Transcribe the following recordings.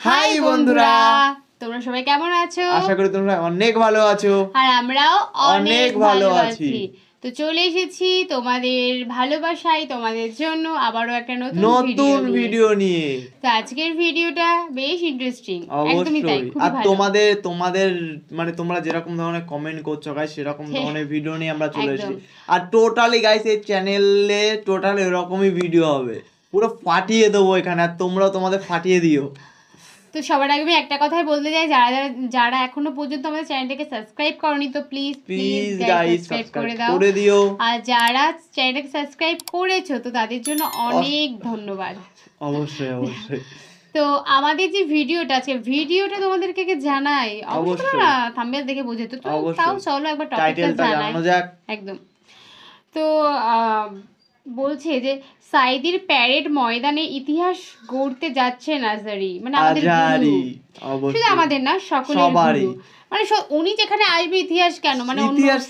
High বন্ধুরা, তোমরা সবাই কেমন আছো? আশা করি তোমরা অনেক ভালো আছো। আর আমরাও অনেক ভালো আছি। তো চলে এসেছি তোমাদের ভালোবাসায় তোমাদের জন্য আবারও একটা নতুন ভিডিও নিয়ে। তো আজকের ভিডিওটা বেশ ইন্টারেস্টিং, একদমই তাই, খুবই আর ভালো। তোমাদের মানে তোমরা যেরকম ধরনের কমেন্ট করছো গাইস, সেরকম ধরনের ভিডিও নিয়ে আমরা চলে এসেছি। আর টোটালি গাইস এই চ্যানেলে টোটাল এরকমই ভিডিও হবে, পুরো ফাটিয়ে দেবো এখানে, আর তোমরাও তোমাদের ফাটিয়ে দিও। তো সবার আগে আমি একটা কথাই বলতে চাই, যারা এখনো পর্যন্ত আমাদের চ্যানেলটাকে সাবস্ক্রাইব করনি, তো প্লিজ গাইস সাবস্ক্রাইব করে দিও। আর যারা চ্যানেলটাকে সাবস্ক্রাইব করেছো, তো তাদের জন্য অনেক ধন্যবাদ। অবশ্যই। তো আমাদের যে ভিডিওটা আছে, ভিডিওটা তোমাদেরকে জানাই, অবশ্যই না থাম্বনেল দেখে বুঝে, তো তাও চলো একবার টপিকটা জানাই একদম। তো বলছে যে সাইদির প্যারেড ময়দানে ইতিহাস গড়তে যাচ্ছে নাজারি, মানে আমাদের গুরু, শুধু আমাদের না, সকলেরই। মানে উনি যেখানে আসবে ইতিহাস কেন, মানে ইতিহাস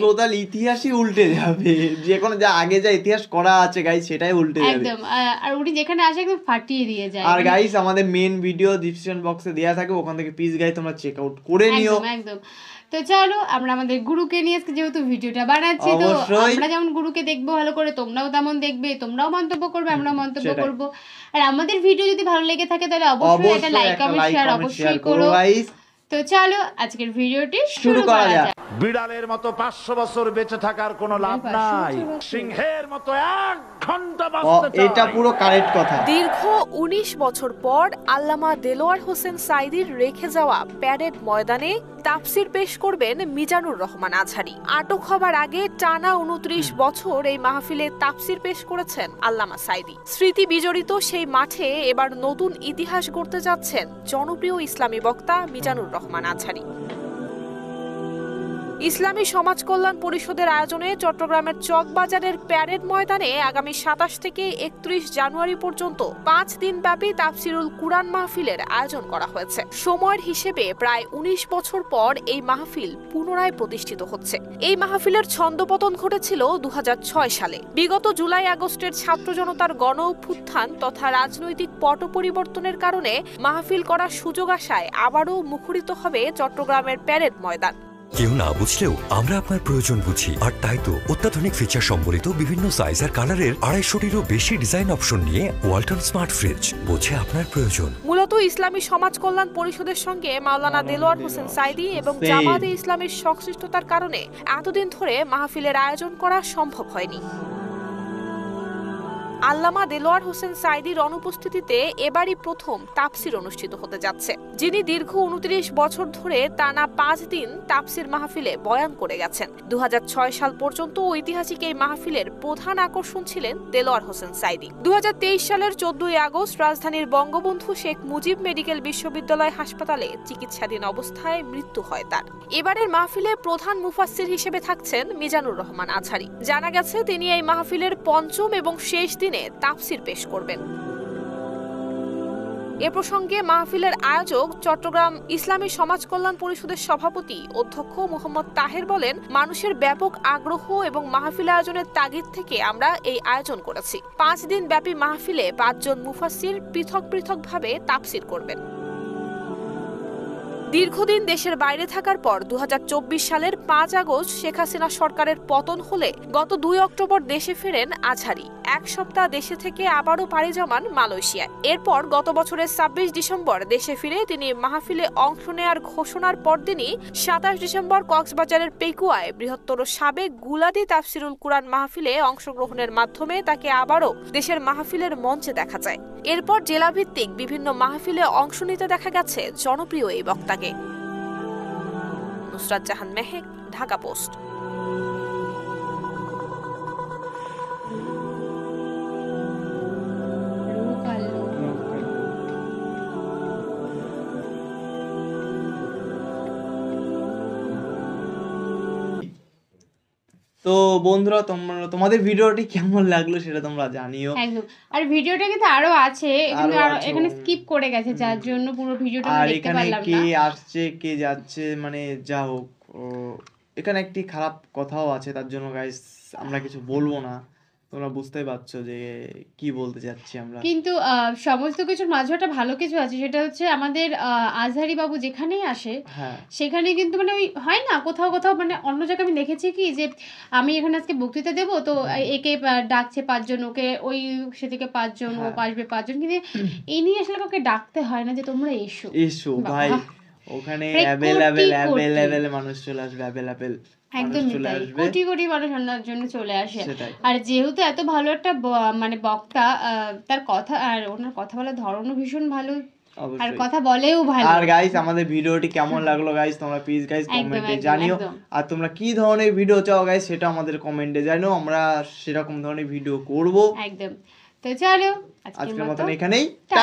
টোটাল ইতিহাসই উল্টে যাবে। যে কোনো যা আগে যা ইতিহাস করা আছে গাইস, সেটাই উল্টে যাবে একদম। আর উনি যেখানে আসে একদম ফাটিয়ে দিয়ে যায়। আর গাইস আমাদের মেন ভিডিও ডিসক্রিপশন বক্সে দেয়া থাকে, ওখান থেকে প্লিজ গাইস তোমরা চেক আউট করে নিও। একদম। তো চলো আমরা আমাদের গুরুকে নিয়ে আজকে যেহেতু ভিডিওটা বানাচ্ছি, তো আমরা যেমন গুরুকে দেখবো ভালো করে, তোমরাও তেমন দেখবে, তোমরাও মন্তব্য করবে, আমরাও মন্তব্য করব। আর আমাদের ভিডিও যদি ভালো লেগে থাকে তাহলে অবশ্যই একটা লাইক কমেন্ট শেয়ার অবশ্যই করো। তো চলো আজকের ভিডিওটি শুরু করা যাক। বিড়ালের মতো 500 বছর বেঁচে থাকার কোনো লাভ নাই, সিংহের মতো 1 ঘন্টা বাঁচতে চাই। এটা পুরো কারেক্ট কথা। দীর্ঘ 19 বছর পর আল্লামা দেলোয়ার হোসেন সাঈদীর রেখে যাওয়া প্যারেড ময়দানে তাফসির পেশ করবেন মিজানুর রহমান আজহারী। আটক হবার আগে টানা 29 বছর এই মাহফিলে তাফসির পেশ করেছেন আল্লামা সাঈদী। স্মৃতি বিজড়িত সেই মাঠে এবার নতুন ইতিহাস গড়তে যাচ্ছেন জনপ্রিয় ইসলামী বক্তা মিজানুর রহমান আজহারী। ইসলামী সমাজ কল্যাণ পরিষদের আয়োজনে চট্টগ্রামের চকবাজারের প্যারেড ময়দানে আগামী 27 থেকে 31 জানুয়ারি পর্যন্ত 5 দিন ব্যাপী তাফসিরুল কুরআন মাহফিলের আয়োজন করা হয়েছে। সময়ের হিসেবে প্রায় 19 বছর পর এই মাহফিল পুনরায় প্রতিষ্ঠিত হচ্ছে। এই মাহফিলের ছন্দপতন ঘটেছিল 2006 সালে। বিগত জুলাই আগস্টের ছাত্র জনতার গণ অভ্যুত্থান তথা রাজনৈতিক পট পরিবর্তনের কারণে মাহফিল করার সুযোগ আসায় আবারও মুখরিত হবে চট্টগ্রামের প্যারেড ময়দান। কেউ না বুঝলেও আমরা আপনার প্রয়োজন বুঝি, আর তাই তো অত্যাধুনিক ফিচার সম্বলিত বিভিন্ন সাইজ আর কালারের 250-টিরও বেশি ডিজাইন অপশন নিয়ে ওয়ালটন স্মার্ট ফ্রিজ বোঝে আপনার প্রয়োজন। মূলত ইসলামী সমাজ কল্যাণ পরিষদের সঙ্গে মাওলানা দেলোয়ার হোসেন সাঈদী এবং জামায়াতে ইসলামীর সংশ্লিষ্টতার কারণে এতদিন ধরে মাহফিলের আয়োজন করা সম্ভব হয়নি। আল্লামা দেলোয়ার হোসেন সাঈদীর অনুপস্থিতিতে এবারই প্রথম তাফসির অনুষ্ঠিত হতে যাচ্ছে। যিনি দীর্ঘ 29 বছর ধরে টানা 5 দিন তাফসির মাহফিলে বয়ান করে গেছেন। 2006 সাল পর্যন্ত ঐতিহাসিক এই মাহফিলের প্রধান আকর্ষণ ছিলেন দেলোয়ার হোসেন সাঈদী। 2023 সালের 14 আগস্ট রাজধানীর বঙ্গবন্ধু শেখ মুজিব মেডিকেল বিশ্ববিদ্যালয় হাসপাতালে চিকিৎসাধীন অবস্থায় মৃত্যু হয় তার। এবারের মাহফিলে প্রধান মুফাসসির হিসেবে থাকছেন মিজানুর রহমান আজহারী। জানা গেছে তিনি এই মাহফিলের পঞ্চম এবং শেষ দিনে তাফসির পেশ করবেন। এ প্রসঙ্গে মাহফিলের আয়োজক চট্টগ্রাম ইসলামী সমাজ কল্যাণ পরিষদের সভাপতি অধ্যক্ষ মোহাম্মদ তাহের বলেন, মানুষের ব্যাপক আগ্রহ এবং মাহফিল আয়োজনের তাগিদ থেকে আমরা এই আয়োজন করেছি। 5 দিন ব্যাপী মাহফিলে 5 জন মুফাসসির পৃথকভাবে তাফসির করবেন। দীর্ঘদিন দেশের বাইরে থাকার পর 2024 সালের 5 আগস্ট শেখ হাসিনা সরকারের পতন হলে গত 2 অক্টোবর দেশে ফেরেন আজহারী। 1 সপ্তাহ দেশে থেকে আবারও পাড়ি জমান মালয়েশিয়ায়। এরপর গত বছরের 26 ডিসেম্বর দেশে ফিরে তিনি মাহফিলে অংশ নেয়ার ঘোষণার পরদিনই 27 ডিসেম্বর কক্সবাজারের পেকুয়ায় বৃহত্তর সাবেক গুলাদি তাফসিরুল কুরআন মাহফিলে অংশগ্রহণের মাধ্যমে তাকে আবারও দেশের মাহফিলের মঞ্চে দেখা যায়। এরপর জেলাভিত্তিক বিভিন্ন মাহফিলে অংশ নিতে দেখা গেছে জনপ্রিয় এই বক্তাকে। নুসরাত জাহান মেহেক, ঢাকা পোস্ট। তো বন্ধুরা তোমাদের ভিডিওটি কেমন লাগলো সেটা তোমরা জানিও। একদম। আর ভিডিওটা কিন্তু আরো আছে, এখানে স্কিপ করে গেছে, যার জন্য পুরো ভিডিওটা দেখতে পারলাম না। কে আসছে কে যাচ্ছে, মানে যা হোক, এখানে একটি খারাপ কথাও আছে, তার জন্য গাইস আমরা কিছু বলবো না। তোমরা বুঝতেই পারছো যে কি বলতে চাচ্ছি আমরা। কিন্তু সমস্ত কিছুর মাঝে একটা ভালো কিছু আছে, সেটা হচ্ছে আমাদের আজহারি বাবু যেখানেই আসে সেখানে কিন্তু মানে ওই হয় না কোথাও কোথাও মানে অন্য জায়গায় আমি দেখেছি কি যে আমি এখানে আজকে বক্তৃতা দেবো তো একে ডাকছে 5 জন, ওকে ওই সেদিকে 5 জন, ও আসবে 5 জন, কিন্তু এই নিয়ে আসলে কাউকে ডাকতে হয় না যে তোমরা এসো এসো ভাই, ওখানে অ্যাভেলেবেল মানুষ চলে আসবে, অ্যাভেলেবেল একদমই তাই, কোটি কোটি মানুষ ওনার জন্য চলে আসে। আর যেহেতু এত ভালো একটা মানে বক্তা, তার কথা আর ওনার কথা বলার ধরনও ভীষণ ভালো, আর কথা বলেও ভালো। আর গাইস আমাদের ভিডিওটি কেমন লাগলো গাইস তোমরা প্লিজ গাইস কমেন্টে জানিও, আর তোমরা কি ধরনের ভিডিও চাও গাইস সেটা আমাদের কমেন্টে জানিও, আমরা সেরকম ধরনের ভিডিও করব। একদম। তো চলো আজকের মতন এখানেই।